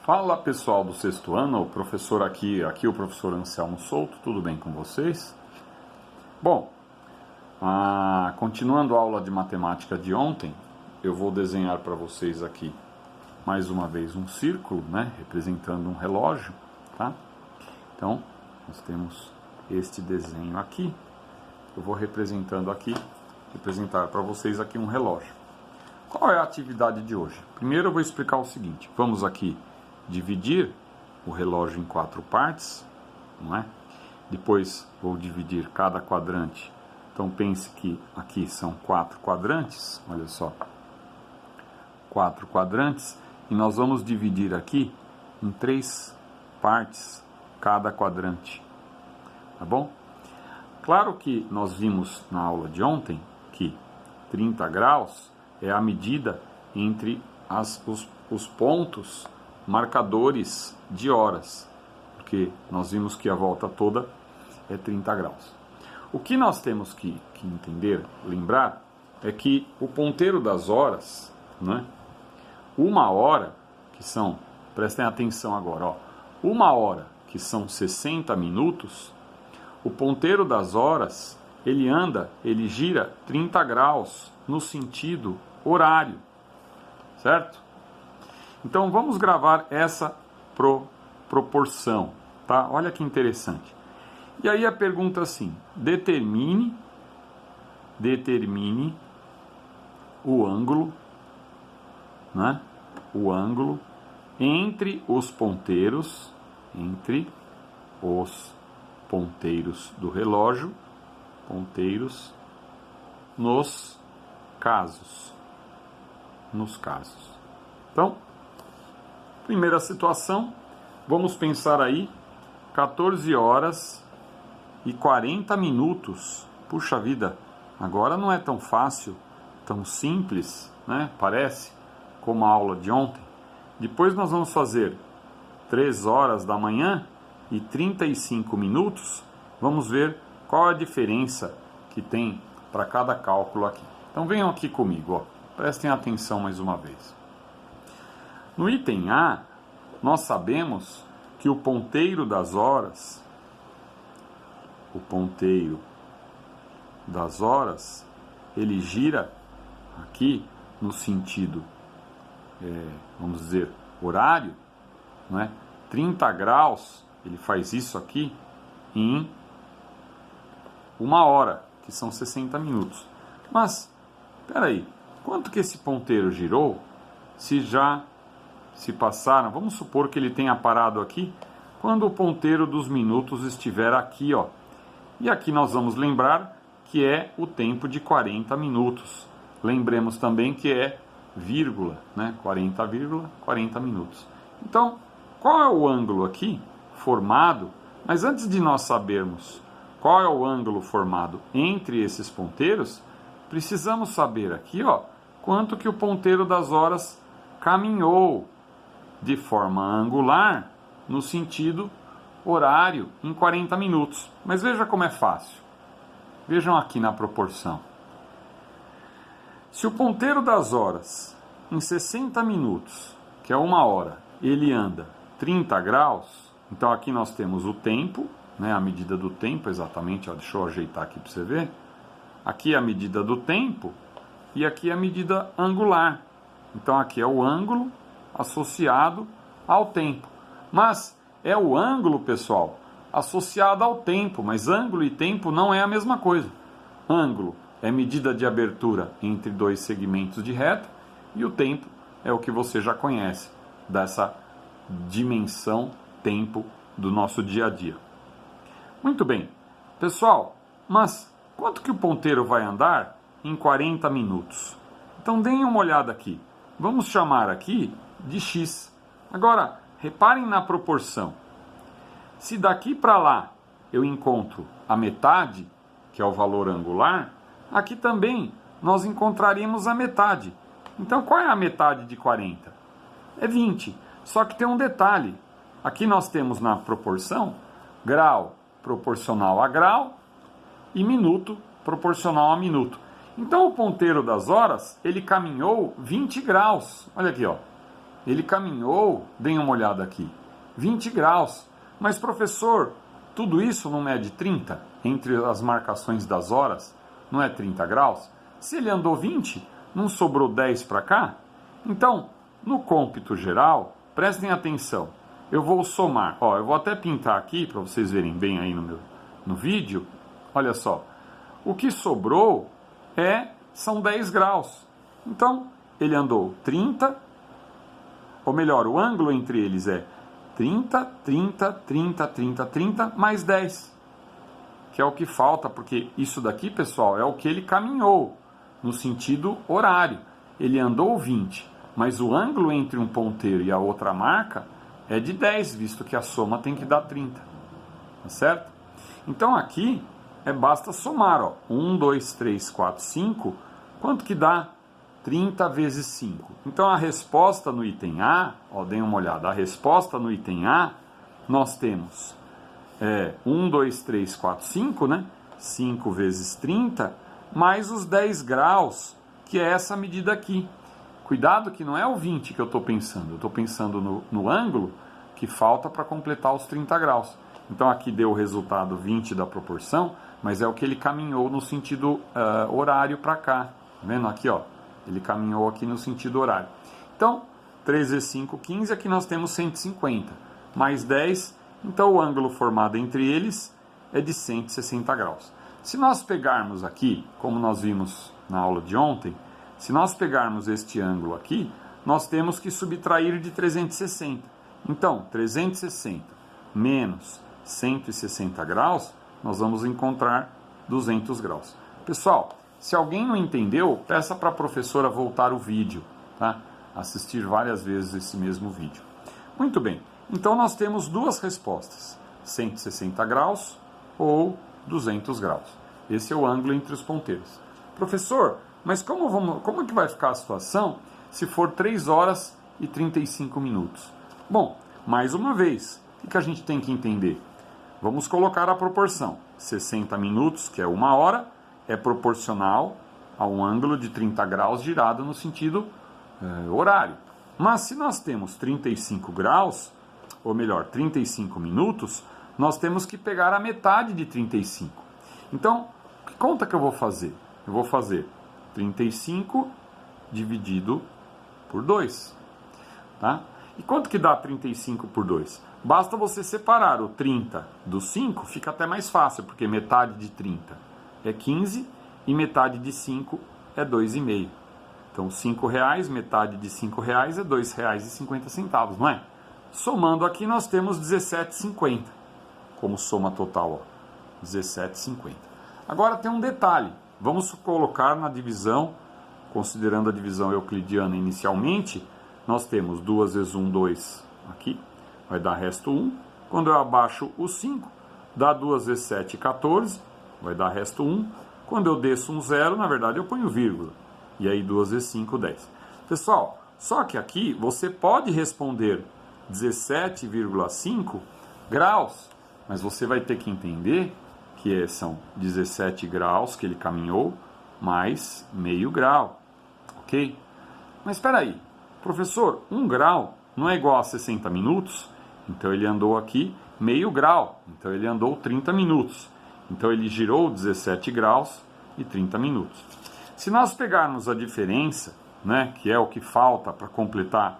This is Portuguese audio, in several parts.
Fala pessoal do sexto ano, o professor aqui o professor Anselmo Souto, tudo bem com vocês? Bom, continuando a aula de matemática de ontem, eu vou desenhar para vocês aqui mais uma vez um círculo, né, representando um relógio, tá? Então, nós temos este desenho aqui, eu vou representar para vocês aqui um relógio. Qual é a atividade de hoje? Primeiro eu vou explicar o seguinte, vamos aqui dividir o relógio em 4 partes, não é? Depois vou dividir cada quadrante. Então pense que aqui são 4 quadrantes, olha só, 4 quadrantes, e nós vamos dividir aqui em 3 partes cada quadrante, tá bom? Claro que nós vimos na aula de ontem que 30 graus é a medida entre os pontos marcadores de horas, porque nós vimos que a volta toda é 30 graus. O que nós temos que entender, lembrar, é que o ponteiro das horas, né, uma hora, que são, prestem atenção agora, ó, uma hora, que são 60 minutos, o ponteiro das horas, ele gira 30 graus no sentido horário, certo? Então vamos gravar essa proporção, tá? Olha que interessante. E aí a pergunta assim, determine o ângulo, né? O ângulo entre os ponteiros do relógio, nos casos. Então, primeira situação, vamos pensar aí, 14 horas e 40 minutos. Puxa vida, agora não é tão fácil, tão simples, né? Parece, como a aula de ontem. Depois nós vamos fazer 3 horas da manhã e 35 minutos. Vamos ver qual a diferença que tem para cada cálculo aqui. Então venham aqui comigo, ó. Prestem atenção mais uma vez. No item A, nós sabemos que o ponteiro das horas, ele gira aqui no sentido, vamos dizer, horário, não é? 30 graus, ele faz isso aqui em 1 hora, que são 60 minutos. Mas, espera aí, quanto que esse ponteiro girou se passaram, vamos supor que ele tenha parado aqui, quando o ponteiro dos minutos estiver aqui, ó. E aqui nós vamos lembrar que é o tempo de 40 minutos. Lembremos também que é vírgula, né? 40 minutos. Então, qual é o ângulo aqui formado? Mas antes de nós sabermos qual é o ângulo formado entre esses ponteiros, precisamos saber aqui, ó, quanto que o ponteiro das horas caminhou de forma angular no sentido horário em 40 minutos. Mas veja como é fácil. Vejam aqui na proporção. Se o ponteiro das horas em 60 minutos, que é 1 hora, ele anda 30 graus, então aqui nós temos o tempo, né, a medida do tempo exatamente, ó, deixa eu ajeitar aqui para você ver. Aqui é a medida do tempo e aqui é a medida angular. Então aqui é o ângulo associado ao tempo. Mas é o ângulo, pessoal, associado ao tempo, mas ângulo e tempo não é a mesma coisa. Ângulo é medida de abertura entre 2 segmentos de reta e o tempo é o que você já conhece dessa dimensão tempo do nosso dia a dia. Muito bem, pessoal, mas quanto que o ponteiro vai andar em 40 minutos? Então deem uma olhada aqui. Vamos chamar aqui de x. Agora, reparem na proporção. Se daqui para lá eu encontro a metade, que é o valor angular, aqui também nós encontraríamos a metade. Então, qual é a metade de 40? É 20. Só que tem um detalhe. Aqui nós temos na proporção grau proporcional a grau e minuto proporcional a minuto. Então, o ponteiro das horas, ele caminhou 20 graus. Olha aqui, ó. ele caminhou, deem uma olhada aqui, 20 graus. Mas, professor, tudo isso não é de 30? Entre as marcações das horas, não é 30 graus? Se ele andou 20, não sobrou 10 para cá? Então, no cômpito geral, prestem atenção. Eu vou somar. Ó, eu vou até pintar aqui, para vocês verem bem aí no vídeo. Olha só. O que sobrou são 10 graus. Então, ele andou 30, ou melhor, o ângulo entre eles é 30, 30, 30, 30, 30, mais 10. Que é o que falta, porque isso daqui, pessoal, é o que ele caminhou, no sentido horário. Ele andou 20, mas o ângulo entre um ponteiro e a outra marca é de 10, visto que a soma tem que dar 30. Tá certo? Então aqui, basta somar, ó. 1, 2, 3, 4, 5. Quanto que dá? 30 vezes 5. Então a resposta no item A, ó, deem uma olhada, a resposta no item A, nós temos 1, 2, 3, 4, 5, né? 5 vezes 30, mais os 10 graus, que é essa medida aqui. Cuidado que não é o 20 que eu estou pensando, eu estou pensando no ângulo que falta para completar os 30 graus. Então aqui deu o resultado 20 da proporção, mas é o que ele caminhou no sentido horário para cá. Tá vendo? Aqui, ó, ele caminhou aqui no sentido horário. Então, 3 vezes 5, 15, aqui nós temos 150. Mais 10, então o ângulo formado entre eles é de 160 graus. Se nós pegarmos aqui, como nós vimos na aula de ontem, se nós pegarmos este ângulo aqui, nós temos que subtrair de 360. Então, 360 menos 160 graus, nós vamos encontrar 200 graus. Pessoal, se alguém não entendeu, peça para a professora voltar o vídeo, tá? Assistir várias vezes esse mesmo vídeo. Muito bem, então nós temos duas respostas, 160 graus ou 200 graus. Esse é o ângulo entre os ponteiros. Professor, mas como é que vai ficar a situação se for 3 horas e 35 minutos? Bom, mais uma vez, o que a gente tem que entender? Vamos colocar a proporção. 60 minutos, que é 1 hora, é proporcional a um ângulo de 30 graus girado no sentido horário. Mas se nós temos 35 graus, ou melhor, 35 minutos, nós temos que pegar a metade de 35. Então, que conta que eu vou fazer? Eu vou fazer 35 dividido por 2. Tá? E quanto que dá 35 por 2? Basta você separar o 30 do 5, fica até mais fácil, porque metade de 30 é 15 e metade de 5 é 2,5. Então, R$5, metade de R$5 é R$2,50, não é? Somando aqui, nós temos R$17,50 como soma total, ó, R$17,50. Agora tem um detalhe, vamos colocar na divisão, considerando a divisão euclidiana inicialmente, nós temos 2 vezes 1, 2 aqui, vai dar resto 1. Quando eu abaixo o 5, dá 2 vezes 7, 14, vai dar resto 1. Quando eu desço um 0, na verdade eu ponho vírgula. E aí 2 vezes 5, 10. Pessoal, só que aqui você pode responder 17,5 graus, mas você vai ter que entender que são 17 graus que ele caminhou, mais meio grau, ok? Mas espera aí, professor, 1 grau não é igual a 60 minutos? Então ele andou aqui meio grau, então ele andou 30 minutos. Então ele girou 17 graus e 30 minutos. Se nós pegarmos a diferença, né, que é o que falta para completar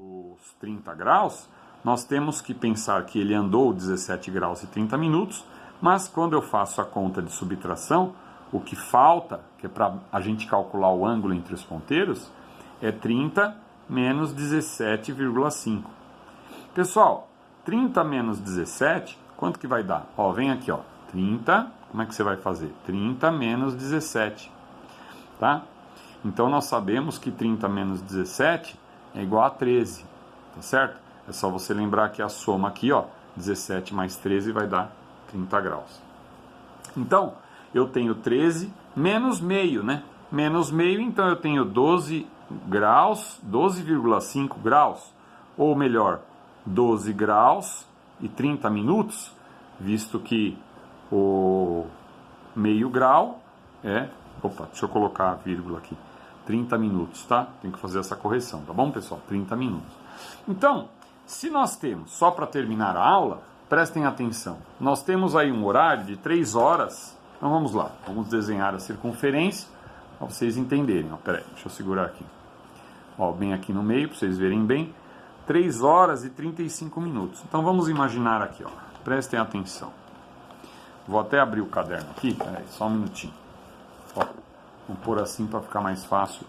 os 30 graus, nós temos que pensar que ele andou 17 graus e 30 minutos, mas quando eu faço a conta de subtração, o que falta, que é para a gente calcular o ângulo entre os ponteiros, é 30 menos 17,5. Pessoal, 30 menos 17, quanto que vai dar? Ó, vem aqui, ó, 30, como é que você vai fazer? 30 menos 17, tá? Então nós sabemos que 30 menos 17 é igual a 13, tá certo? É só você lembrar que a soma aqui, ó, 17 mais 13 vai dar 30 graus. Então, eu tenho 13 menos meio, né? Menos meio, então eu tenho 12 graus, 12,5 graus, ou melhor, 12 graus e 30 minutos, visto que o meio grau é... Opa, deixa eu colocar a vírgula aqui. 30 minutos, tá? Tem que fazer essa correção, tá bom, pessoal? 30 minutos. Então, se nós temos, só para terminar a aula, prestem atenção, nós temos aí um horário de 3 horas, então vamos lá, vamos desenhar a circunferência, para vocês entenderem, ó, peraí, deixa eu segurar aqui, ó, bem aqui no meio, para vocês verem bem, 3 horas e 35 minutos, então vamos imaginar aqui, ó, prestem atenção, vou até abrir o caderno aqui, peraí, só um minutinho, ó, vou pôr assim para ficar mais fácil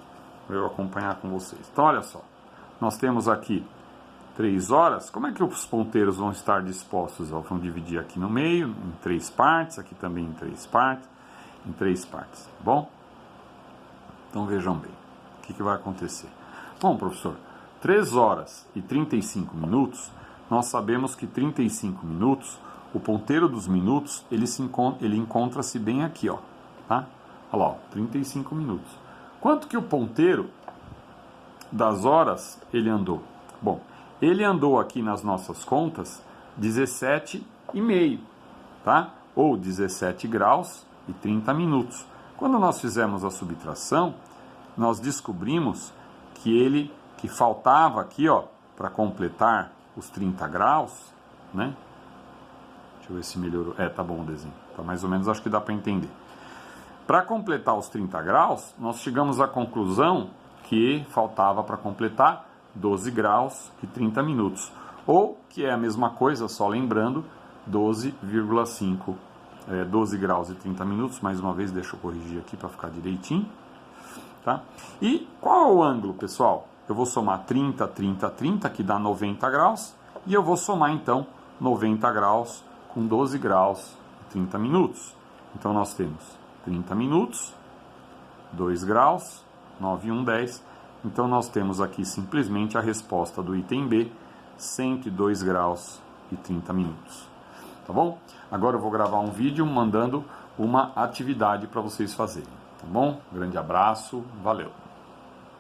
para eu acompanhar com vocês, então olha só, nós temos aqui 3 horas, como é que os ponteiros vão estar dispostos? Ó, vão dividir aqui no meio, em 3 partes, aqui também em 3 partes, tá bom? Então vejam bem, o que vai acontecer? Bom, professor, 3 horas e 35 minutos, nós sabemos que 35 minutos, o ponteiro dos minutos, ele encontra-se bem aqui, ó, tá? Olha lá, ó, 35 minutos. Quanto que o ponteiro das horas ele andou? Bom, ele andou aqui nas nossas contas 17,5, tá? Ou 17 graus e 30 minutos. Quando nós fizemos a subtração, nós descobrimos que faltava aqui, ó, para completar os 30 graus, né? Deixa eu ver se melhorou. Tá bom o desenho. Tá mais ou menos, acho que dá para entender. Para completar os 30 graus, nós chegamos à conclusão que faltava para completar 12 graus e 30 minutos, ou que é a mesma coisa, só lembrando, 12,5, 12 graus e 30 minutos, mais uma vez, deixa eu corrigir aqui para ficar direitinho, tá? E qual é o ângulo, pessoal? Eu vou somar 30, 30, 30, que dá 90 graus, e eu vou somar, então, 90 graus com 12 graus e 30 minutos. Então, nós temos 30 minutos, 2 graus, 9 e 1, 10. Então, nós temos aqui simplesmente a resposta do item B, 102 graus e 30 minutos. Tá bom? Agora eu vou gravar um vídeo mandando uma atividade para vocês fazerem. Tá bom? Grande abraço, valeu!